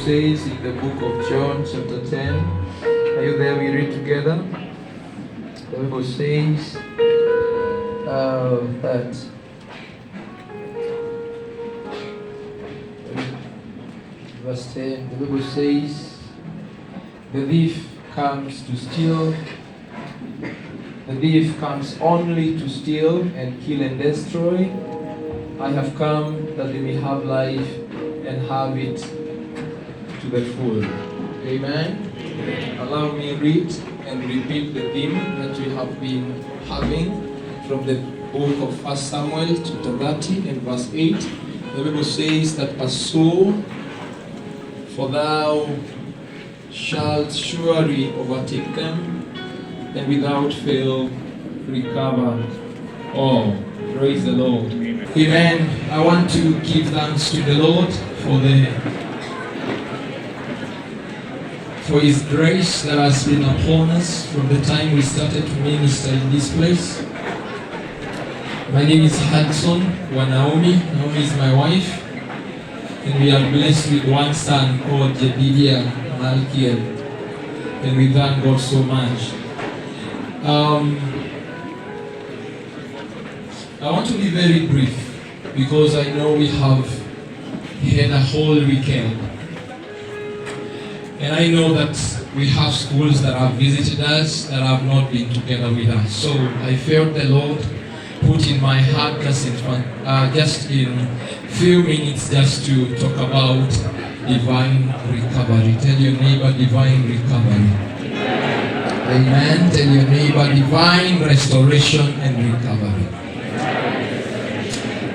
Says in the book of John chapter 10, are you there? We read together. The Bible says that verse 10, the Bible says the thief comes to steal, the thief comes only to steal and kill and destroy. I have come that they may have life and have it to the full. Amen. Allow me to read and repeat the theme that we have been having from the book of 1 Samuel chapter 30 and verse 8. The Bible says that pursue, for thou shalt surely overtake them, and without fail recover all. Praise the Lord. Amen. I want to give thanks to the Lord for His grace that has been upon us from the time we started to minister in this place. My name is Hudson Naomi. Naomi is my wife, and we are blessed with one son called Jedidiah Malkiel, and we thank God so much. I want to be very brief because I know we have had a whole weekend. And I know that we have schools that have visited us that have not been together with us. So I felt the Lord put in my heart just in few minutes just to talk about divine recovery. Tell your neighbor divine recovery. Amen. Tell your neighbor divine restoration and recovery.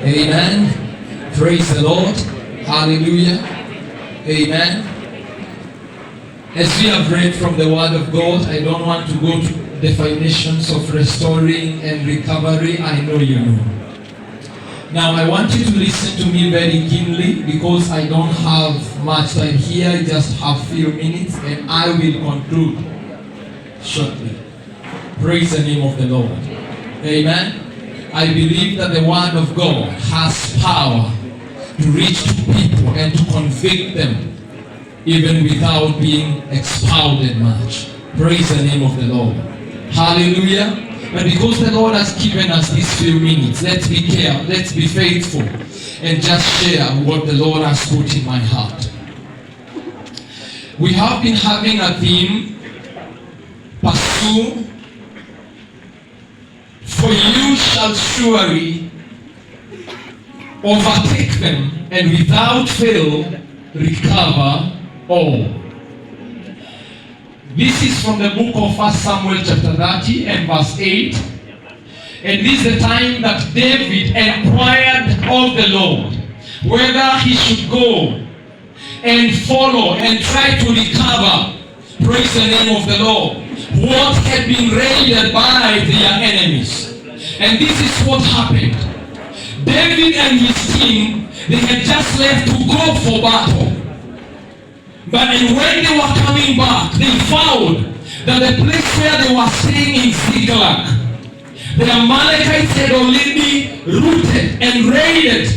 Amen. Praise the Lord. Hallelujah. Amen. As we have read from the Word of God, I don't want to go to definitions of restoring and recovery. I know you know. Now I want you to listen to me very keenly because I don't have much time here. I just have few minutes and I will conclude shortly. Praise the name of the Lord. Amen. I believe that the Word of God has power to reach to people and to convict them even without being expounded much. Praise the name of the Lord. Hallelujah. But because the Lord has given us these few minutes, let's be careful, let's be faithful, and just share what the Lord has put in my heart. We have been having a theme, pursue, for you shall surely overtake them, and without fail recover all. This is from the book of 1 Samuel chapter 30 and verse 8. And this is the time that David inquired of the Lord whether he should go and follow and try to recover, praise the name of the Lord, what had been raided by their enemies. And this is what happened. David and his team, they had just left to go for battle. But when they were coming back, they found that the place where they were staying in Ziklag, the Amalekites had already rooted and raided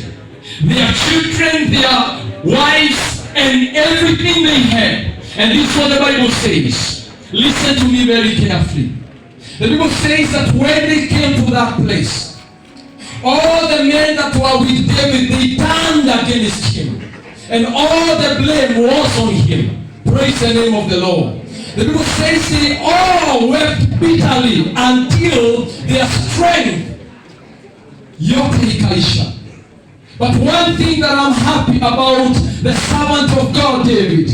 their children, their wives, and everything they had. And this is what the Bible says. Listen to me very carefully. The Bible says that when they came to that place, all the men that were with David, they turned against him. And all the blame was on him. Praise the name of the Lord. The Bible says they all wept bitterly until their strength yote ikaisha. But one thing that I'm happy about the servant of God, David,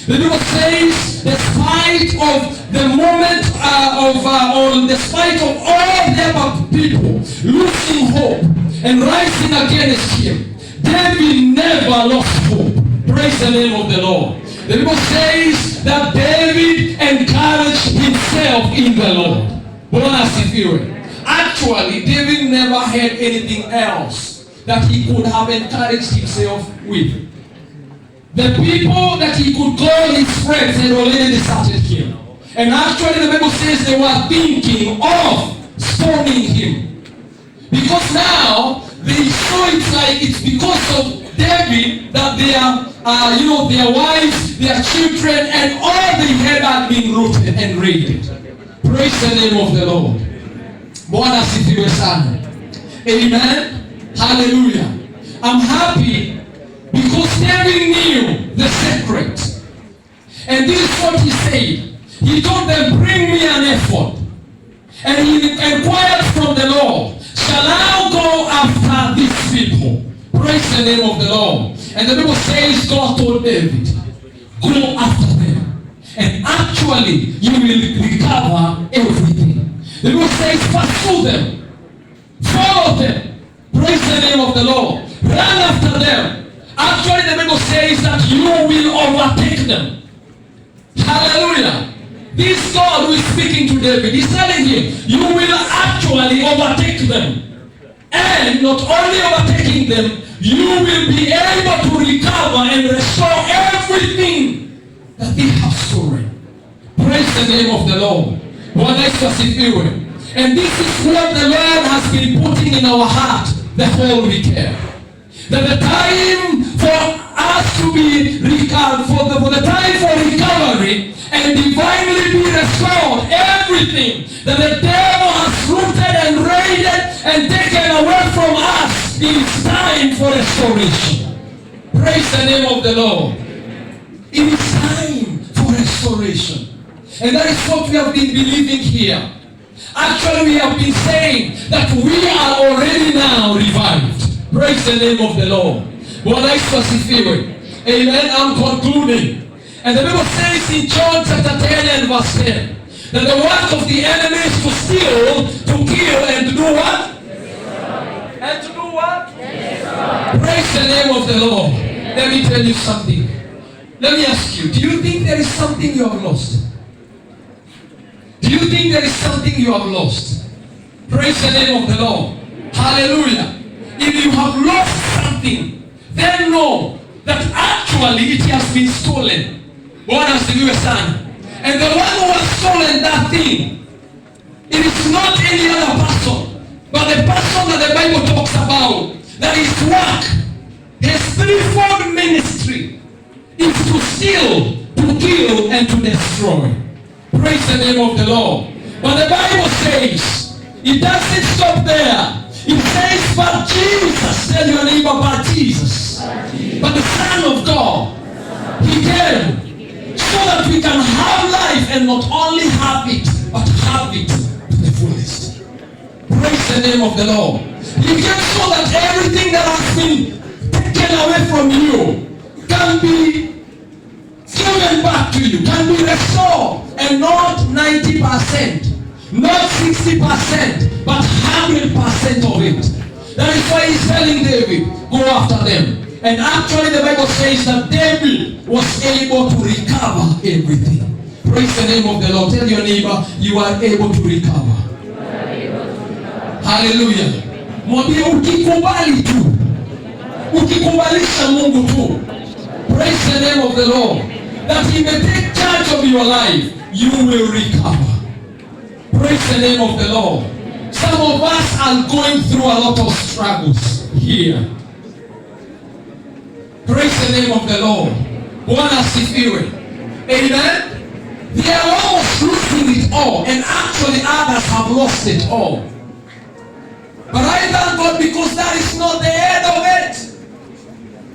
the Bible says, despite of the moment or despite of all the other people losing hope and rising against him, David never lost hope. Praise the name of the Lord. The Bible says that David encouraged himself in the Lord. Bwana asifiwe. Actually, David never had anything else that he could have encouraged himself with. The people that he could call his friends had already deserted him. And actually the Bible says they were thinking of stoning him. Because now they saw it like it's because of David that their wives, their children, and all they had been rooted and raided. Praise the name of the Lord. Bwana asifiwe sana. Amen. Hallelujah. I'm happy because David knew the secret. And this is what he said. He told them, bring me an ephod. And he inquired from the Lord, shall I go after these people? Praise the name of the Lord. And the Bible says God told David, go after them. And actually, you will recover everything. The Bible says, pursue them. Follow them. Praise the name of the Lord. Run after them. Actually, the Bible says that you will overtake them. Hallelujah. This God who is speaking to David, he's telling him, you will actually overtake them. And not only overtaking them, you will be able to recover and restore everything that they have stolen. Praise the name of the Lord. And this is what the Lord has been putting in our heart the whole weekend. That the time for us to be for the time for recovery and divinely be restored, everything that the devil has rooted and raided and taken away from us, it is time for restoration. Praise the name of the Lord. It is time for restoration. And that is what we have been believing here. Actually, we have been saying that we are already now revived. Praise the name of the Lord. Bwana Yesu asifiwe. Amen. I'm concluding. And the Bible says in John chapter 10 and verse 10 that the work of the enemy is to steal, to kill, and to do what? And to do what? Praise the name of the Lord. Let me tell you something. Let me ask you, do you think there is something you have lost? Do you think there is something you have lost? Praise the name of the Lord. Hallelujah. If you have lost something, then know that actually it has been stolen. Bwana asifiwe sana. And the one who has stolen that thing, it is not any other person, but the person that the Bible talks about, that his work, his threefold ministry, is to steal, to kill, and to destroy. Praise the name of the Lord. But the Bible says, it doesn't stop there. It says, but Jesus, tell your neighbor, but Jesus, but the Son of God, He came so that we can have life and not only have it, but have it to the fullest. Praise the name of the Lord. He came so that everything that has been taken away from you can be given back to you, can be restored, and not 90%. Not 60%, but 100% of it. That is why he's telling David, go after them. And actually the Bible says that David was able to recover everything. Praise the name of the Lord. Tell your neighbor, you are able to recover. Hallelujah. Mwambie ukikubali tu. Ukikubalisha Mungu tu. Praise the name of the Lord. That He may take charge of your life, you will recover. Praise the name of the Lord. Some of us are going through a lot of struggles here. Praise the name of the Lord. Bwana asifiwe. Amen. They are almost losing it all, and actually others have lost it all. But I thank God because that is not the end of it.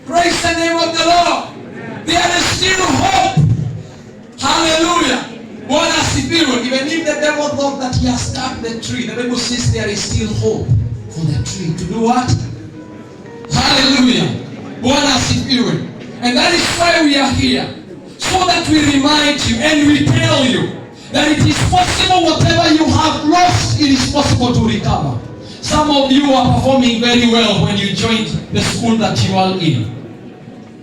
Praise the name of the Lord. There is still hope. Hallelujah. Bwana asifiwe. Even if the devil thought that he has cut the tree, the Bible says there is still hope for the tree to do what? Hallelujah. Bwana asifiwe. And that is why we are here. So that we remind you and we tell you that it is possible. Whatever you have lost, it is possible to recover. Some of you are performing very well when you joined the school that you are in.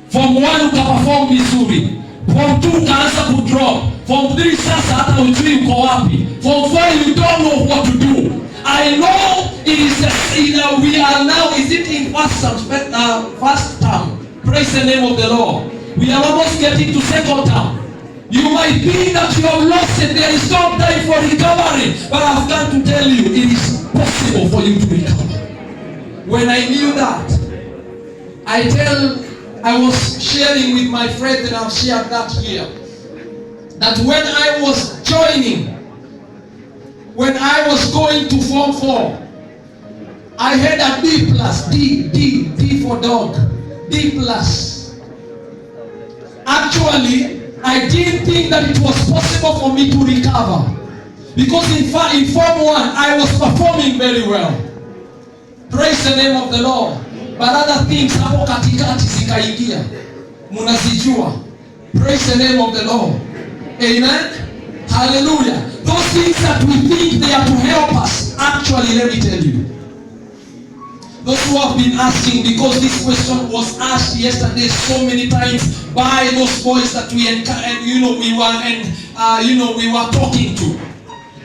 Form 1 ukaperform vizuri. Form 2 ukaanza kudrop. Form 3 sasa hata hujui uko wapi. Form 4 you don't know what to do. I know it is we are now, is it in first term? Praise the name of the Lord. We are almost getting to second term. You might think that you have lost it. There is no time for recovery. But I've come to tell you, it is possible for you to recover. When I knew that, I was sharing with my friends, and I've shared that here, that when I was joining, when I was going to Form 4, I had a D plus, D for dog, D plus. Actually, I didn't think that it was possible for me to recover. Because in Form 1, I was performing very well. Praise the name of the Lord. But other things hapo katikati zikaingia. Munazijua. Praise the name of the Lord. Amen. Hallelujah. Those things that we think they are to help us, actually, let me tell you. Those who have been asking, because this question was asked yesterday so many times by those boys that we were talking to.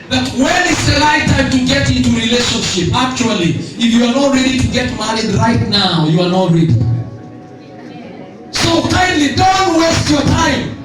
That when is the right time to get into relationship? Actually, if you are not ready to get married right now, you are not ready. So kindly don't waste your time.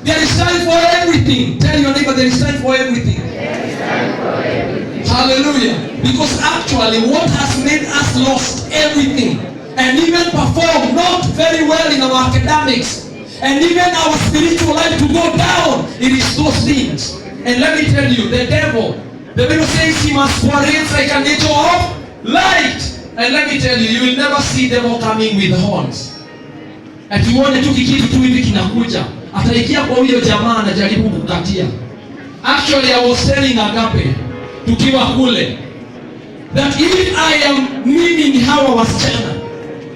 There is time for everything. Tell your neighbor there is time for everything. There is time for everything. Hallelujah. Because actually what has made us lost everything and even perform not very well in our academics and even our spiritual life to go down, it is those things. And let me tell you, the devil, the Bible says he must parade like a nature of light. And let me tell you, you will never see devil coming with horns. Atuone tu kikitu tu hivi kinakuja. Ataikia kwa huyo jamaa anajaribu kukatia. Actually, I was telling Agape, tukiwa kule, that if I am meeting hawa wasichana,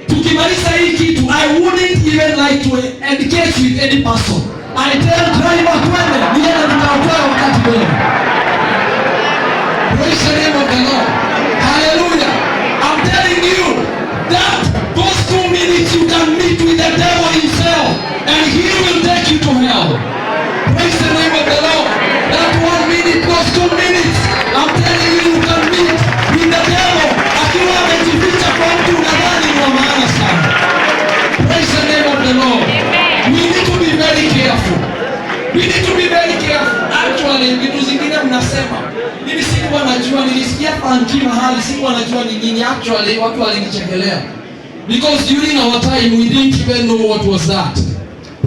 tukimaliza hii kitu, I wouldn't even like to engage with any person. I tell driver twende, nienda nikaokoa wakati wewe. Praise the name of the Lord. Hallelujah. I'm telling you that those 2 minutes you can meet with the devil himself and he will take you to hell. Praise the name of the Lord. That 1 minute, those 2 minutes, I'm telling you, you can meet with the devil akiwa amejificha kwa mtu unadhani ni wa maana sana. Praise the name of the Lord. We need to be very careful. We need to be very careful. Actually, vitu zingine mnasema. Mimi sikuwa najua, nilisikia panki mahali, sikuwa najua ni nini. Actually, watu walinichekelea. Because during our time, we didn't even know what was that.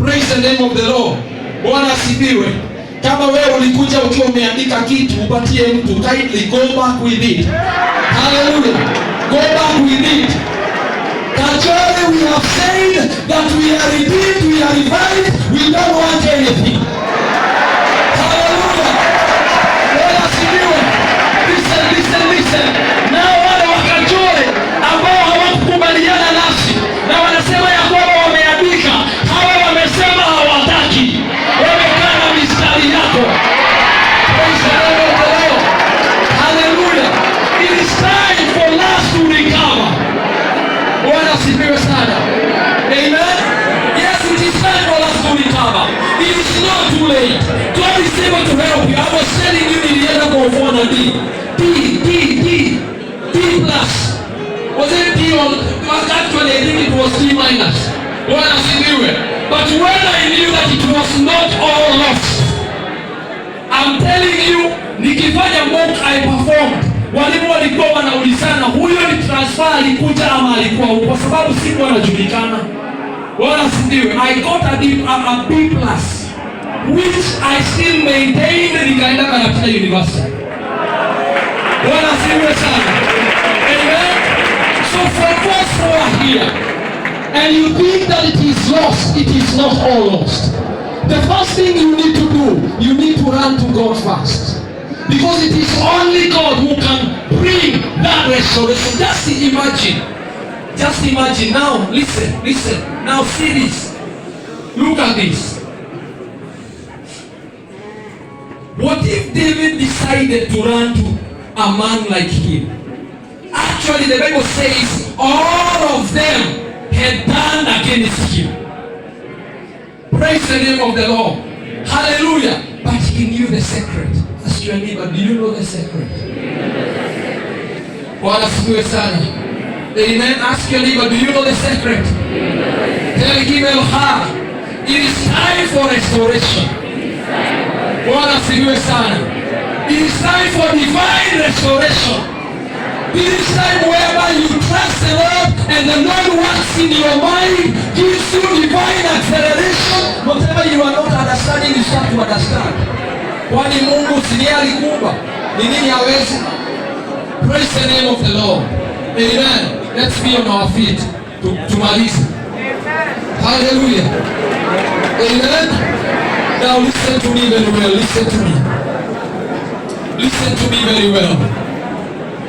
Praise the name of the Lord. Bwana asifiwe. Kama wewe ulikuja ukiwa umeandika kitu, upatie mtu, kindly go back with it. Hallelujah. Go back with it. Actually, we have said that we are redeemed, we are revived, we don't want anything. Hallelujah. Bwana asifiwe. Listen. Now wale wakajore ambao hawakukubaliana nasi na wanasema ya kwamba wameandika, hawa wamesema hawataki. Wamekaa na mistari yako. Praise the name of the Lord. Hallelujah. It is time for us to recover. Bwana asifiwe sana. Amen. Yes, it is time for us to recover. It is not too late. God is able to help you. I was telling you nilienda kwa mfano D plus. Was it D or actually I think it was D minus. Bwana asifiwe. But when I knew that it was not all lost, I'm telling you, nikifanya mock I performed. Walimu walikuwa wanaulizana huyo ni transfer alikuja ama alikuwa huko, kwa sababu sikuwa najulikana. Bwana asifiwe. I got a B plus, which I still maintained nikaenda Karakina University. Bwana asifiwe sana. Amen. So for those who are here and you think that it is lost, it is not all lost. the first thing you need to do, you need to run to God first. Because it is only God who can bring that restoration. Just imagine. Now, listen. Now see this. Look at this. What if David decided to run to a man like him? Actually, the Bible says all of them had done against him. Praise the name of the Lord. Hallelujah. But he knew the secret. Ask your neighbor, do you know the secret? Bwana sifiwe sana. Amen. Ask your neighbor, do you know the secret? Tell him, Elha, it is time for restoration. Bwana sifiwe sana. It is time for divine restoration. It is time whereby you trust the Lord and the Lord works in your mind, gives you divine acceleration. Whatever you are not understanding, you start to understand. Kwani Mungu si yeye alikuumba? Ni nini hawezi? Praise the name of the Lord. Amen. Let's be on our feet to maliza. Hallelujah. Amen. Now listen to me very well. Listen to me. Listen to me very well.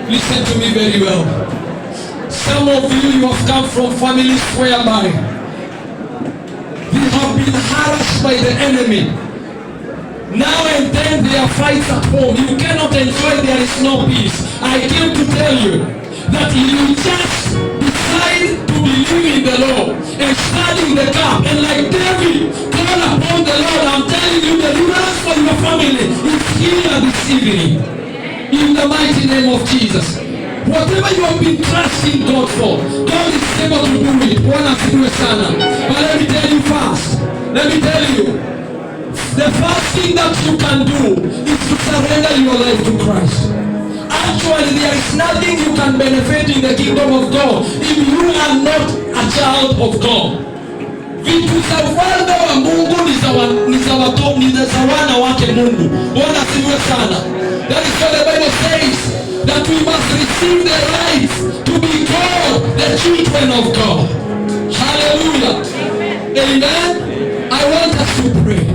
Listen to me very well. Some of you have come from families whereby you have been harassed by the enemy. Now and then there are fights at home. You cannot enjoy, there is no peace. I came to tell you that you just decide to believe in the Lord and stand in the gap. And like David, call upon the Lord. I'm telling you, the deliverance for your family is here this evening. In the mighty name of Jesus. Whatever you have been trusting God for, God is able to do it. Bwana sifiwe sana. But let me tell you first. Let me tell you. The first thing that you can do is to surrender your life to Christ. Actually, there is nothing you can benefit in the kingdom of God if you are not a child of God. Vitu za ufalme wa Mungu ni za wana wake Mungu. Bwana sifiwe sana. That is what the Bible says, that we must receive the right to be called the children of God. Hallelujah. Amen. I want us to pray.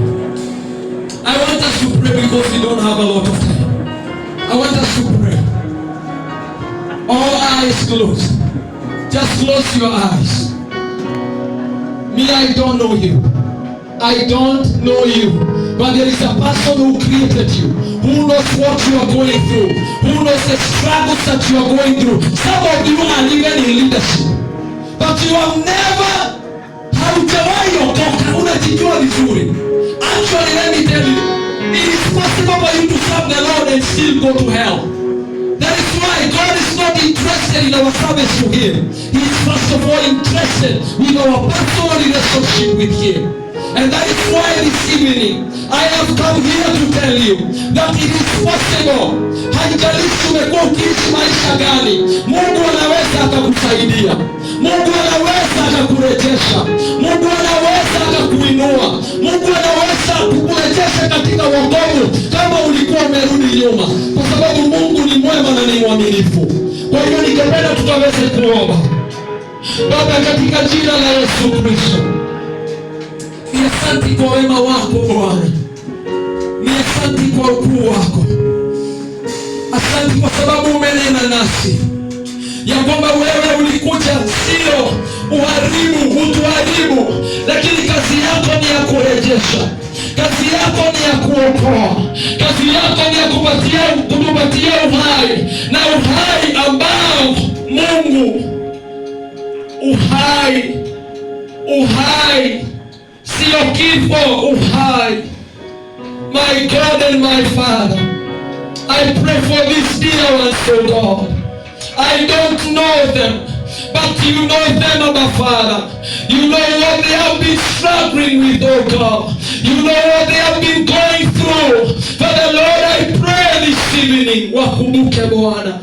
I want us to pray because we don't have a lot of time. I want us to pray. All eyes closed. Just close your eyes. Me, I don't know you. I don't know you. But there is a person who created you, who knows what you are going through, who knows the struggles that you are going through. Some of you are living in leadership, but you have never, haujawahi okoka, unajijua vizuri. Actually, let me tell you, it is possible for you to serve the Lord and still go to hell. That is why God is not interested in our service to Him. He is first of all interested in our personal relationship with Him. And that is why this evening I have come here to tell you that it is possible. Haijalishi umekuwa ukiishi maisha gani, Mungu anaweza akakusaidia. Mungu anaweza akakurejesha. Mungu anaweza akakuinua. Mungu anaweza kukurejesha katika wokovu kama ulikuwa umerudi nyuma, kwa sababu Mungu ni mwema na ni mwaminifu. Kwa hiyo ningependa tukaweze kuomba. Baba, katika jina la Yesu Kristo, ni asante kwa wema wako Bwana. Ni asante kwa ukuu wako. Asante kwa sababu umenena nasi ya kwamba wewe ulikuja sio uharibu, utuharibu, lakini kazi yako ni ya kurejesha. Kazi yako ni ya kuokoa. Kazi yako ni ya kutupatia uhai, na uhai ambao Mungu, uhai sio kifo, uhai. My God and my Father, I pray for this dear ones, oh God. I don't know them, but you know them, Abba Father. You know what they have been struggling with, oh God. You know what they have been going through. Father Lord, I pray this evening, wakumbuke Bwana.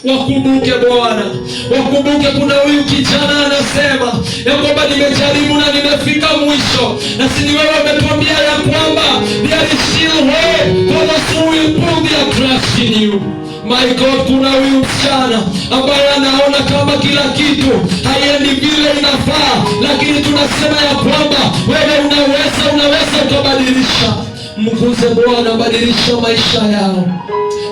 Wakumbuke Bwana. Wakumbuke kuna huyu kijana anasema ya kwamba nimejaribu na nimefika mwisho. Na si wewe umetuambia ya kwamba there is still hope for those who will put their trust in you. My God, kuna huyu msichana ambaye anaona kama kila kitu haiendi vile inafaa, lakini tunasema ya kwamba wewe unaweza ukabadilisha. Mguze Bwana, badilisha maisha yao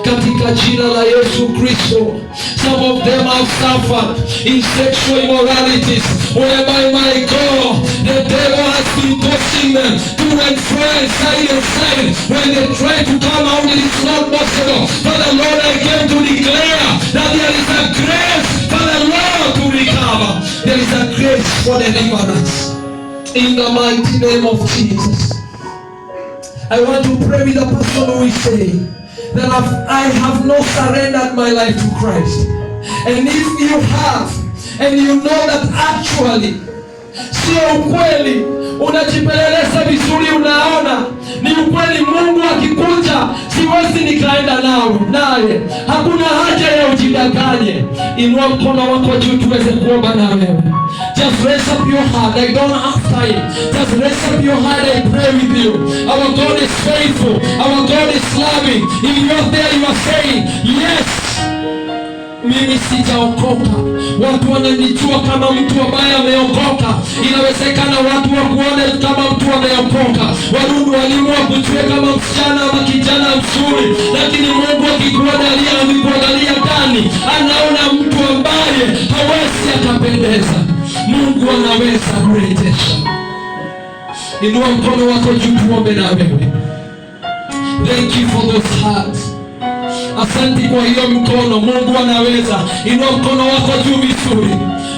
katika jina la Yesu Kristo. Some of them have suffered in sexual immoralities, whereby, my God, the devil has been tossing them to and fro and side and side. When they try to come out, it is not possible. Father Lord, I came to declare that there is a grace for the Lord to recover. There is a grace for deliverance in the mighty name of Jesus. I want to pray with the person who is saying that I have not surrendered my life to Christ. And if you have, and you know that actually sio ukweli, unajipeleleza vizuri, unaona ni ukweli, Mungu akikuja siwezi nikaenda naye, hakuna haja ya ujidanganye. Inua mkono wako juu tuweze kuomba na wewe. Just raise up your heart. I don't have time. Just raise up your heart and pray with you. Our God is faithful. Our God is loving. If you are there, you are saying, yes, mimi sijaokoka. Watu wananijua kama mtu ambaye ameokoka. Inawezekana watu wakuone kama mtu ameokoka. Wadudu walimu wakujue kama msichana ama kijana mzuri. Lakini Mungu akikuangalia ndani, anaona mtu ambaye hawezi akapendeza. Mungu anaweza kurejesha. Inua mkono wako juu tuombe na wewe. Thank you for those hearts. Asante kwa hiyo mkono. Mungu anaweza. Inua mkono wako juu vizuri.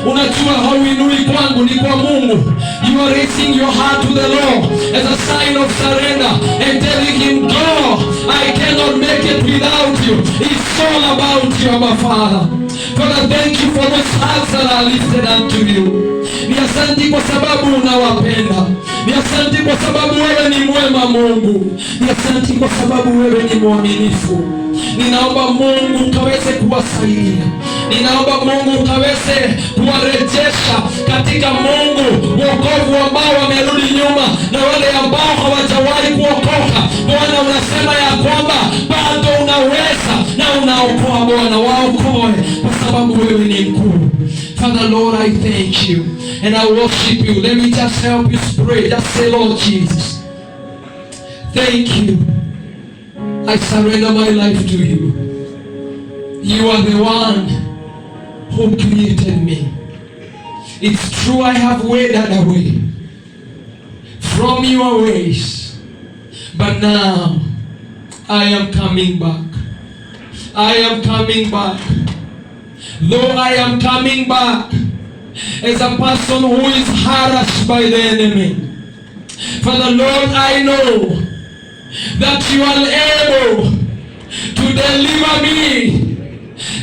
Unajua hauinui kwangu, ni kwa Mungu. You are raising your heart to the Lord as a sign of surrender and telling him, God, I cannot make it without you. It's all about you, my Father. Father, thank you for those hearts that are lifted unto you. Ni asante kwa sababu unawapenda. Ni asante kwa sababu wewe ni mwema Mungu. Ni asante kwa sababu wewe ni mwaminifu. Ninaomba Mungu ukaweze kuwasaidia. Ninaomba Mungu ukaweze kuwarejesha katika Mungu wokovu ambao wamerudi nyuma na wale ambao hawajawahi kuokoka. Bwana, unasema ya kwamba bado unaweza na unaokoa. Bwana, waokoe kwa sababu wewe ni mkuu. Father Lord, I thank you and I worship you. Let me just help you pray. Just say, Lord Jesus, thank you. I surrender my life to you. You are the one who created me. It's true, I have wandered away from your ways, but now I am coming back. I am coming back. Though I am coming back as a person who is harassed by the enemy, Father Lord, I know that you are able to deliver me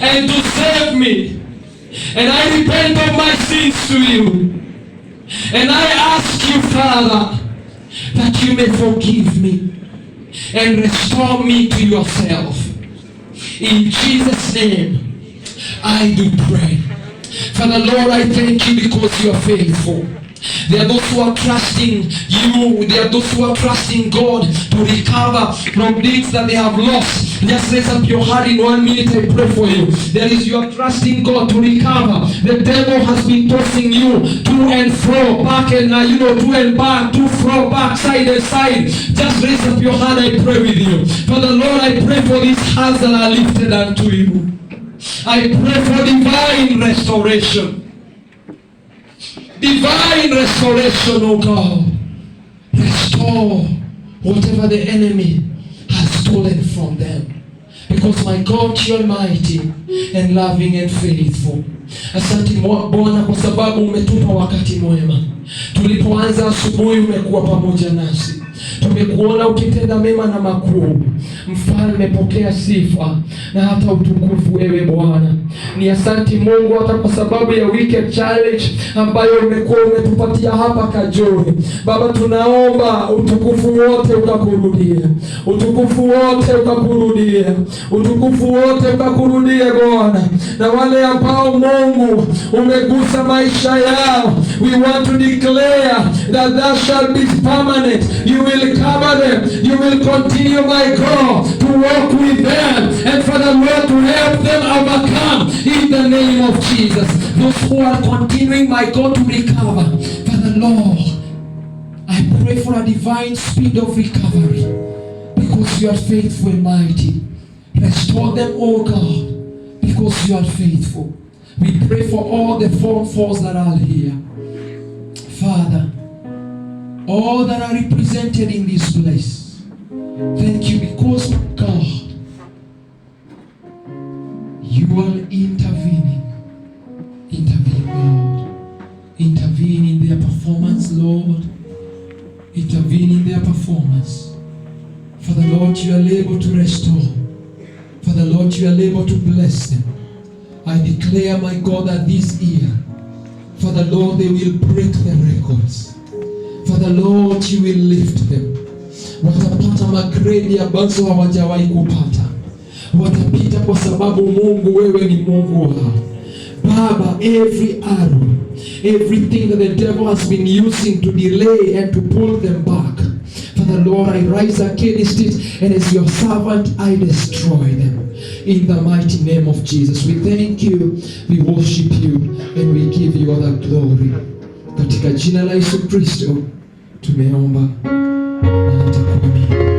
and to save me. And I repent of my sins to you. And I ask you, Father, that you may forgive me and restore me to yourself. In Jesus' name, I do pray. Father Lord, I thank you because you are faithful. There are those who are trusting you. There are those who are trusting God to recover from things that they have lost. Just raise up your heart in 1 minute. I pray for you. There is, you are trusting God to recover. The devil has been tossing you to and fro, back and to and back, to fro, back, side and side. Just raise up your heart. I pray with you. Father Lord, I pray for these hands that are lifted unto you. I pray for divine restoration. Divine restoration, oh God. Restore whatever the enemy has stolen from them. Because my God, you are mighty and loving and faithful. Asante Bwana kwa sababu umetupa wakati mwema. Tulipoanza asubuhi umekuwa pamoja nasi. Tumekuona ukitenda mema na makuu. Mfalme, pokea sifa na hata utukufu wewe Bwana. Ni asante Mungu hata kwa sababu ya weekend challenge ambayo umekuwa umetupatia hapa Kajori. Baba, tunaomba utukufu wote ukakurudie. Utukufu wote ukakurudie. Utukufu wote ukakurudie Bwana. Na wale ambao Mungu umegusa maisha yao, we want to declare that that shall be permanent. You will cover them. You will continue, my God, to walk with them. And Father Lord, to help them overcome in the name of Jesus. Those who are continuing, my God, to recover, Father Lord, I pray for a divine speed of recovery, because you are faithful and mighty. Restore them, oh God, because you are faithful. We pray for all the Form 4s that are here. Father, all that are represented in this place, thank you because, God, you are intervening. Intervene, Lord. Intervene in their performance, Lord. Intervene in their performance. Father, Lord, you are able to restore. Father, Lord, you are able to bless them. I declare, my God, that this year, Father, Lord, they will break the records. Father, Lord, you will lift them. Watapata magredi ambazo hawajawahi kupata. Watapita kwa sababu Mungu, wewe ni Mungu wao. Baba, every arrow, everything that the devil has been using to delay and to pull them back, Father, Lord, I rise against it, and as your servant, I destroy them. In the mighty name of Jesus, we thank you, we worship you, and we give you all the glory. Katika jina la Yesu Kristo tumeomba na atakuamini.